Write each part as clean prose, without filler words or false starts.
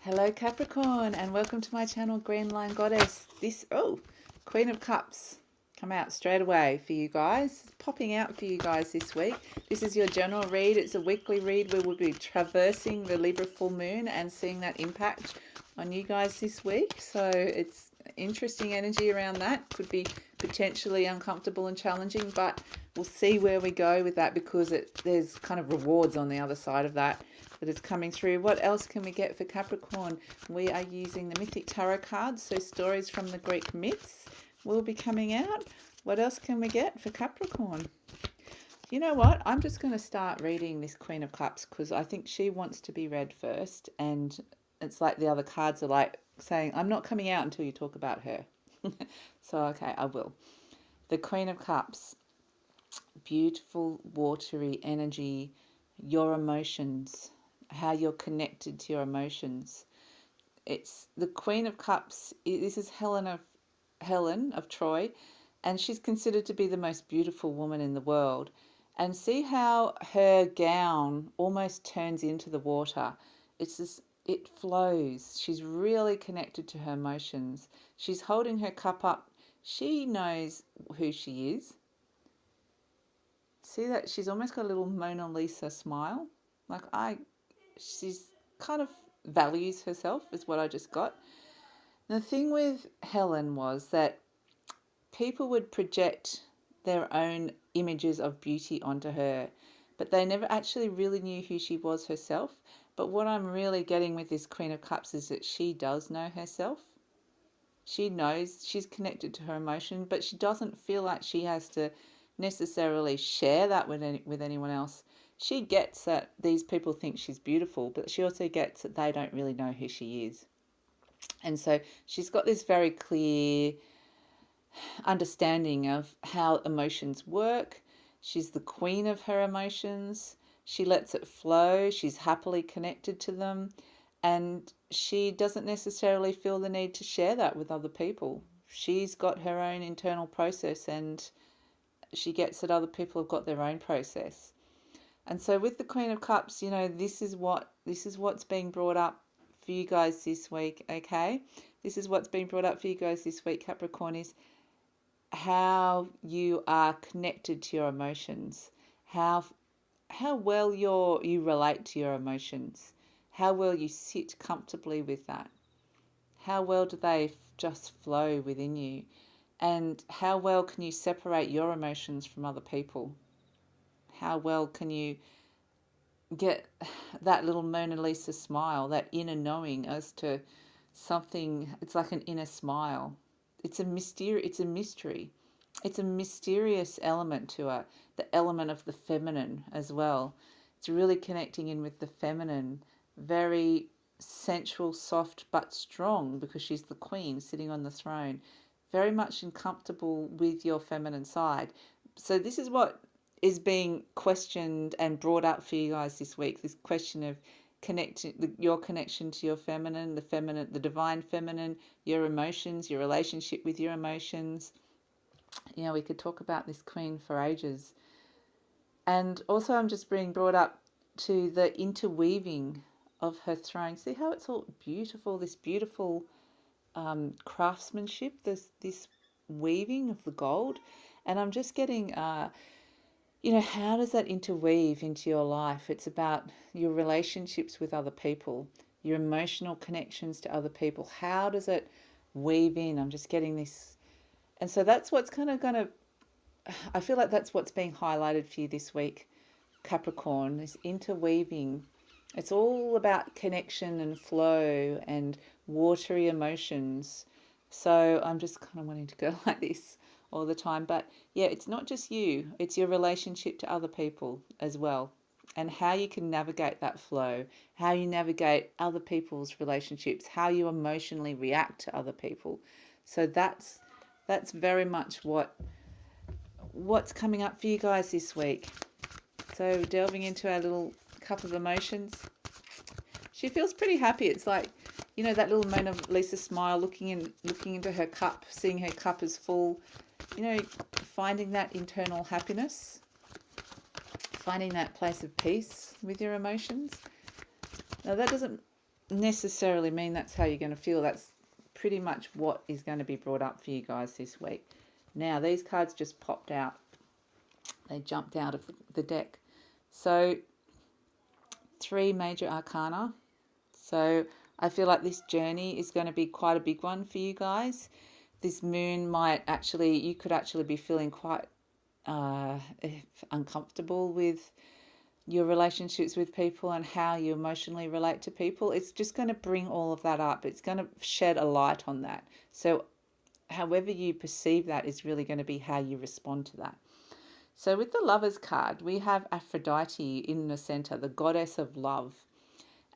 Hello Capricorn, and welcome to my channel Green Line Goddess. Queen of Cups come out straight away for you guys, popping out for you guys this week. This is your general read. It's a weekly read where we'll be traversing the Libra full moon and seeing that impact on you guys this week. So it's interesting energy around that. Could be potentially uncomfortable and challenging, but we'll see where we go with that, because there's kind of rewards on the other side of that is coming through. What else can we get for Capricorn? We are using the Mythic Tarot cards, so stories from the Greek myths will be coming out. What else can we get for Capricorn? You know what? I'm just going to start reading this Queen of Cups because I think she wants to be read first, and it's like the other cards are like saying, I'm not coming out until you talk about her. So, okay, I will. The Queen of Cups, beautiful, watery energy, your emotions, how you're connected to your emotions. It's the Queen of Cups. This is Helen of Troy, and she's considered to be the most beautiful woman in the world. And see how her gown almost turns into the water. It flows. She's really connected to her emotions. She's holding her cup up. She knows who she is. See that she's almost got a little Mona Lisa smile. She's kind of values herself, is what I just got. The thing with Helen was that people would project their own images of beauty onto her, but they never actually really knew who she was herself. But what I'm really getting with this Queen of Cups is that she does know herself. She knows, she's connected to her emotion, but she doesn't feel like she has to necessarily share that with anyone else. She gets that these people think she's beautiful, but she also gets that they don't really know who she is. And so she's got this very clear understanding of how emotions work. She's the queen of her emotions. She lets it flow. She's happily connected to them. And she doesn't necessarily feel the need to share that with other people. She's got her own internal process, and she gets that other people have got their own process. And so with the Queen of Cups, you know, this is what's being brought up for you guys this week, okay? This is what's being brought up for you guys this week, Capricorn, is how you are connected to your emotions, how well you relate to your emotions, how well you sit comfortably with that, how well do they just flow within you, and how well can you separate your emotions from other people. How well can you get that little Mona Lisa smile, that inner knowing as to something? It's like an inner smile. It's a mystery. It's a mysterious element to it, the element of the feminine as well. It's really connecting in with the feminine, very sensual, soft, but strong, because she's the queen sitting on the throne, very much comfortable with your feminine side. So this is what is being questioned and brought up for you guys this week, this question of your connection to your feminine, the divine feminine, your emotions, your relationship with your emotions. You know, we could talk about this queen for ages. And also I'm just being brought up to the interweaving of her throne. See how it's all beautiful, this beautiful craftsmanship, this weaving of the gold. And I'm just getting you know, how does that interweave into your life? It's about your relationships with other people, your emotional connections to other people. How does it weave in? I'm just getting this. And so that's what's kind of going to, I feel like that's what's being highlighted for you this week, Capricorn, this interweaving. It's all about connection and flow and watery emotions. So I'm just kind of wanting to go like this all the time. But yeah, it's not just you, it's your relationship to other people as well, and how you can navigate that flow, how you navigate other people's relationships, how you emotionally react to other people. So that's very much what's coming up for you guys this week. So delving into our little cup of emotions. She feels pretty happy. It's like, you know, that little Mona Lisa smile, looking into her cup, seeing her cup as full, you know, finding that internal happiness, finding that place of peace with your emotions. Now that doesn't necessarily mean that's how you're going to feel. That's pretty much what is going to be brought up for you guys this week. Now, these cards just popped out. They jumped out of the deck. So, 3 major arcana. So, I feel like this journey is going to be quite a big one for you guys. This moon you could actually be feeling quite uncomfortable with your relationships with people and how you emotionally relate to people. It's just going to bring all of that up. It's going to shed a light on that. So however you perceive that is really going to be how you respond to that. So with the Lovers card, we have Aphrodite in the center, the goddess of love.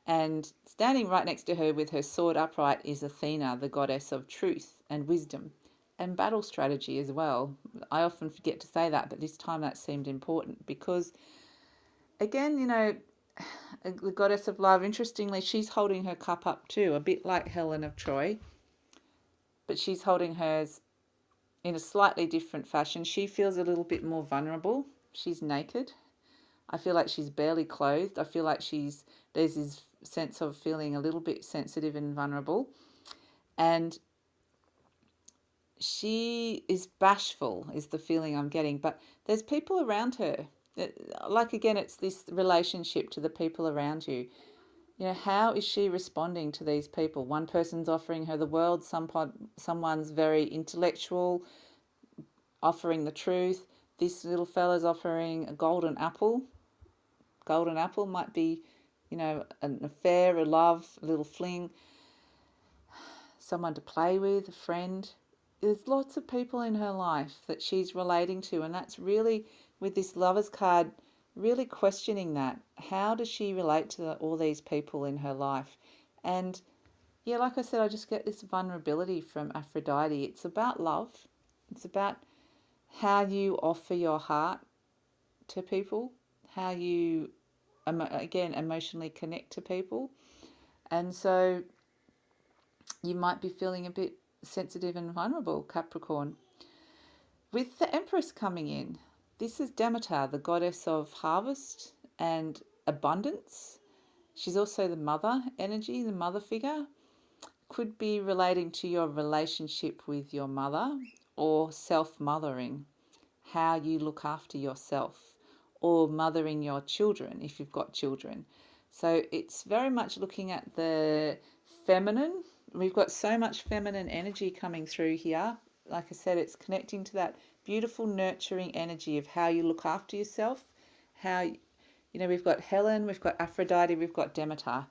And standing right next to her with her sword upright is Athena, the goddess of truth and wisdom and battle strategy as well. I often forget to say that, but this time that seemed important because, again, the goddess of love, interestingly, she's holding her cup up too, a bit like Helen of Troy, but she's holding hers in a slightly different fashion. She feels a little bit more vulnerable. She's naked. I feel like she's barely clothed. I feel like there's this sense of feeling a little bit sensitive and vulnerable. And she is bashful, is the feeling I'm getting. But there's people around her. Like, again, it's this relationship to the people around you. How is she responding to these people? One person's offering her the world. Someone's very intellectual, offering the truth. This little fella's offering a golden apple. Golden apple might be, an affair, a love, a little fling, someone to play with, a friend. There's lots of people in her life that she's relating to, and that's really, with this Lovers card, really questioning that. How does she relate to all these people in her life? And yeah, like I said, I just get this vulnerability from Aphrodite. It's about love. It's about how you offer your heart to people, how you, again, emotionally connect to people. And so you might be feeling a bit sensitive and vulnerable, Capricorn. With the Empress coming in, this is Demeter, the goddess of harvest and abundance. She's also the mother energy, the mother figure. Could be relating to your relationship with your mother or self-mothering, how you look after yourself, or mothering your children if you've got children. So it's very much looking at the feminine. We've got so much feminine energy coming through here. Like I said, it's connecting to that beautiful nurturing energy of how you look after yourself. We've got Helen, we've got Aphrodite, we've got Demeter.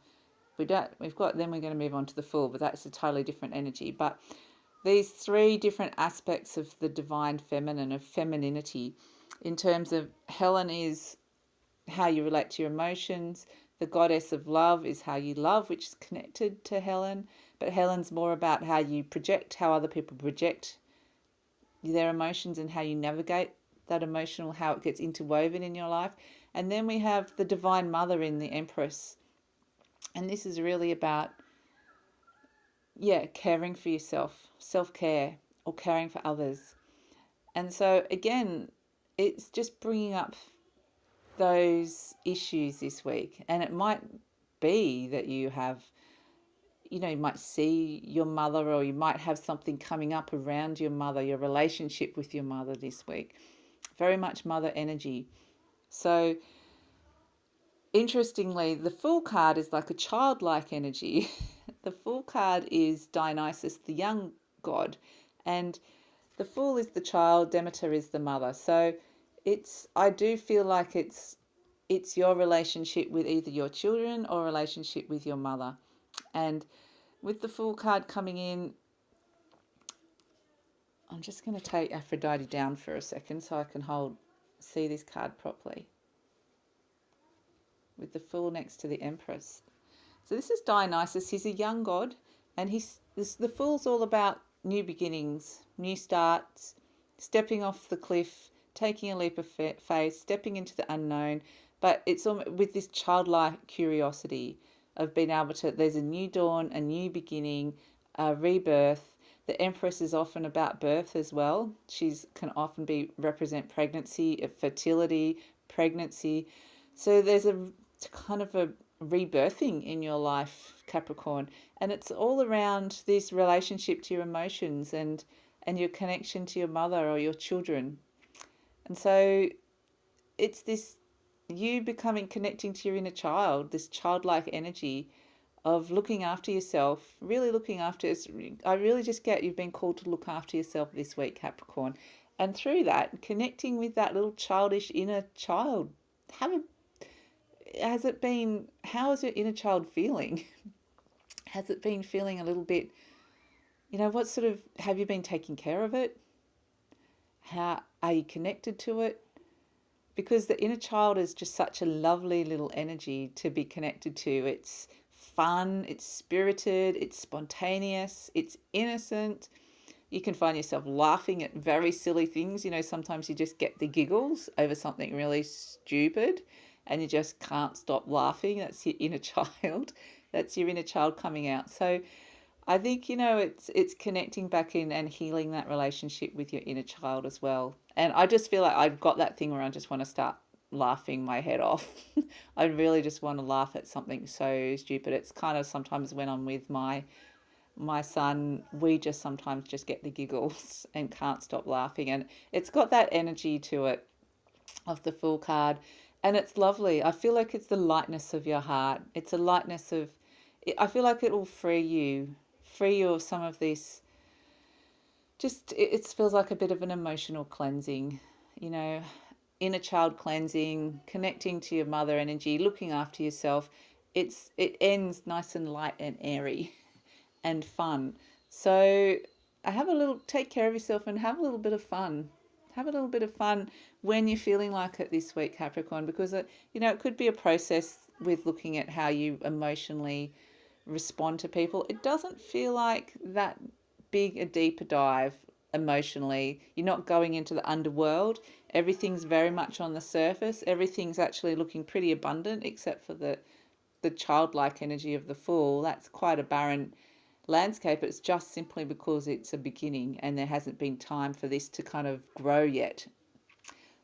Then we're going to move on to the Fool, but that's a totally different energy. But these 3 different aspects of the divine feminine, of femininity, in terms of Helen is how you relate to your emotions. The goddess of love is how you love, which is connected to Helen. But Helen's more about how you project, how other people project their emotions and how you navigate that emotional, how it gets interwoven in your life. And then we have the Divine Mother in the Empress. And this is really about, caring for yourself, self-care, or caring for others. And so, again, it's just bringing up those issues this week. And it might be that you have, you might see your mother, or you might have something coming up around your mother, your relationship with your mother this week. Very much mother energy. So, interestingly, the Fool card is like a childlike energy. The Fool card is Dionysus, the young god, and the Fool is the child, Demeter is the mother. So I do feel like it's your relationship with either your children or relationship with your mother. And with the Fool card coming in, I'm just going to take Aphrodite down for a second so I can see this card properly. With the Fool next to the Empress. So this is Dionysus. He's a young god, and the Fool's all about new beginnings, new starts, stepping off the cliff, taking a leap of faith, stepping into the unknown. But it's with this childlike curiosity of being able to, there's a new dawn, a new beginning, a rebirth. The Empress is often about birth as well. Can often represent pregnancy, fertility, pregnancy. So there's a kind of rebirthing in your life, Capricorn. And it's all around this relationship to your emotions and your connection to your mother or your children. And so it's this you becoming connecting to your inner child, this childlike energy of looking after yourself, really looking after us. I really just get you've been called to look after yourself this week, Capricorn. And through that, connecting with that little childish inner child. Have a, has it been, how is your inner child feeling? Has it been feeling a little bit, what sort of, have you been taking care of it? How are you connected to it? Because the inner child is just such a lovely little energy to be connected to. It's fun, it's spirited, it's spontaneous, it's innocent. You can find yourself laughing at very silly things. Sometimes you just get the giggles over something really stupid and you just can't stop laughing. That's your inner child. That's your inner child coming out. So I think, it's connecting back in and healing that relationship with your inner child as well. And I just feel like I've got that thing where I just want to start laughing my head off. I really just want to laugh at something so stupid. It's kind of sometimes when I'm with my son, we just sometimes just get the giggles and can't stop laughing. And it's got that energy to it of the Fool card. And it's lovely. I feel like it's the lightness of your heart. It's a lightness of, I feel like it will free you of some of this. Just, it feels like a bit of an emotional cleansing, inner child cleansing, connecting to your mother energy, looking after yourself. It ends nice and light and airy and fun. So take care of yourself and have a little bit of fun. Have a little bit of fun when you're feeling like it this week, Capricorn, because it could be a process with looking at how you emotionally respond to people. It doesn't feel like that big a deeper dive emotionally. You're not going into the underworld. Everything's very much on the surface. Everything's actually looking pretty abundant except for the childlike energy of the Fool. That's quite a barren landscape. It's just simply because it's a beginning and there hasn't been time for this to kind of grow yet.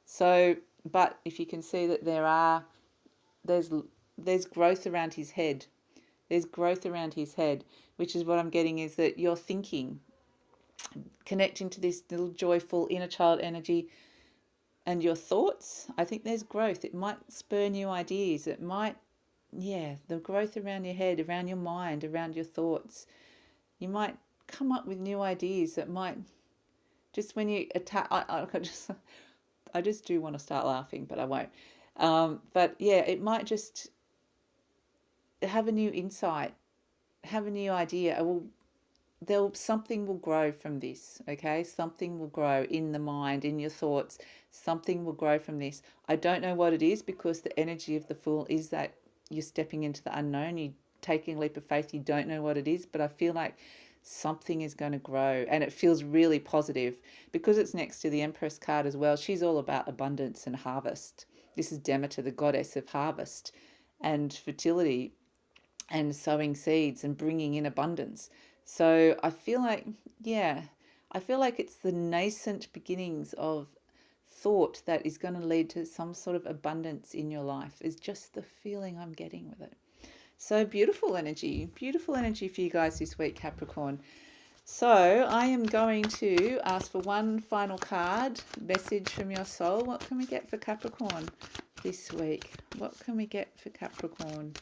So, but if you can see that there's growth around his head. There's growth around his head, which is what I'm getting is that you're thinking, connecting to this little joyful inner child energy and your thoughts. I think there's growth. It might spur new ideas. It might, the growth around your head, around your mind, around your thoughts. You might come up with new ideas that might, just when you attack, I just do want to start laughing, but I won't. But yeah, it might just have a new insight, have a new idea. Something will grow from this, okay? Something will grow in the mind, in your thoughts. Something will grow from this. I don't know what it is because the energy of the Fool is that you're stepping into the unknown. You're taking a leap of faith. You don't know what it is, but I feel like something is going to grow and it feels really positive because it's next to the Empress card as well. She's all about abundance and harvest. This is Demeter, the goddess of harvest and fertility and sowing seeds and bringing in abundance. So I feel like, it's the nascent beginnings of thought that is going to lead to some sort of abundance in your life, is just the feeling I'm getting with it. So beautiful energy for you guys this week, Capricorn. So I am going to ask for one final card, message from your soul. What can we get for Capricorn this week? What can we get for Capricorn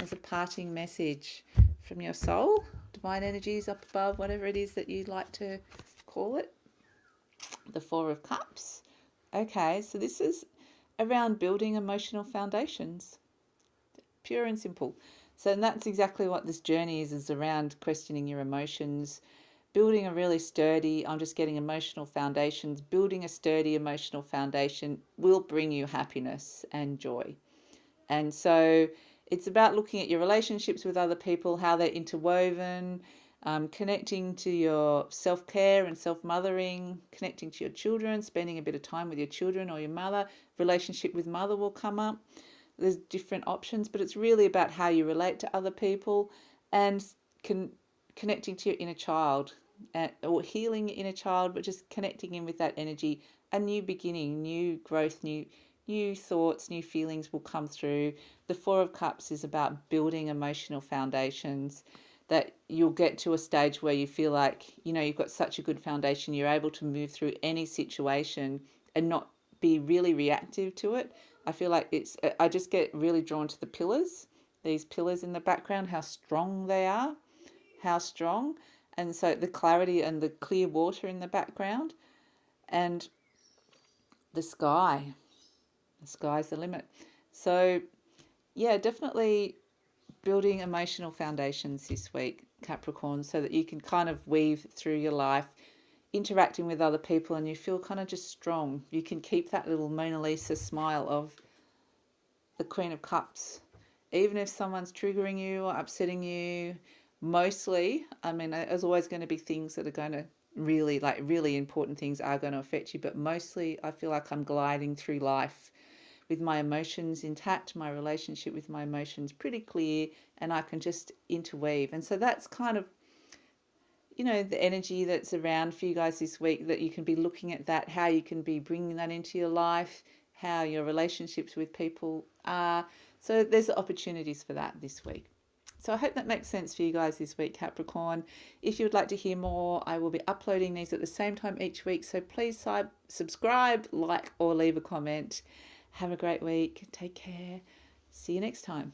as a parting message from your soul? Divine energies up above, whatever it is that you'd like to call it. The Four of Cups. Okay, so this is around building emotional foundations. Pure and simple. So that's exactly what this journey is around questioning your emotions, building a really sturdy, I'm just getting emotional foundations. Building a sturdy emotional foundation will bring you happiness and joy. And so it's about looking at your relationships with other people, how they're interwoven, connecting to your self-care and self-mothering, connecting to your children, spending a bit of time with your children or your mother. Relationship with mother will come up. There's different options, but it's really about how you relate to other people and connecting to your inner child or healing your inner child, but just connecting in with that energy, a new beginning, new growth, new new thoughts, new feelings will come through. The Four of Cups is about building emotional foundations, that you'll get to a stage where you feel like, you've got such a good foundation, you're able to move through any situation and not be really reactive to it. I feel like I just get really drawn to the pillars, these pillars in the background, how strong they are, how strong. And so the clarity and the clear water in the background, and the sky. The sky's the limit. So, yeah, definitely building emotional foundations this week, Capricorn, so that you can kind of weave through your life, interacting with other people, and you feel kind of just strong. You can keep that little Mona Lisa smile of the Queen of Cups. Even if someone's triggering you or upsetting you, mostly, I mean, there's always going to be things that are going to really important things are going to affect you, but mostly I feel like I'm gliding through life with my emotions intact, my relationship with my emotions pretty clear, and I can just interweave. And so that's kind of, the energy that's around for you guys this week, that you can be looking at that, how you can be bringing that into your life, how your relationships with people are. So there's opportunities for that this week. So I hope that makes sense for you guys this week, Capricorn. If you would like to hear more, I will be uploading these at the same time each week. So please subscribe, like, or leave a comment. Have a great week. Take care. See you next time.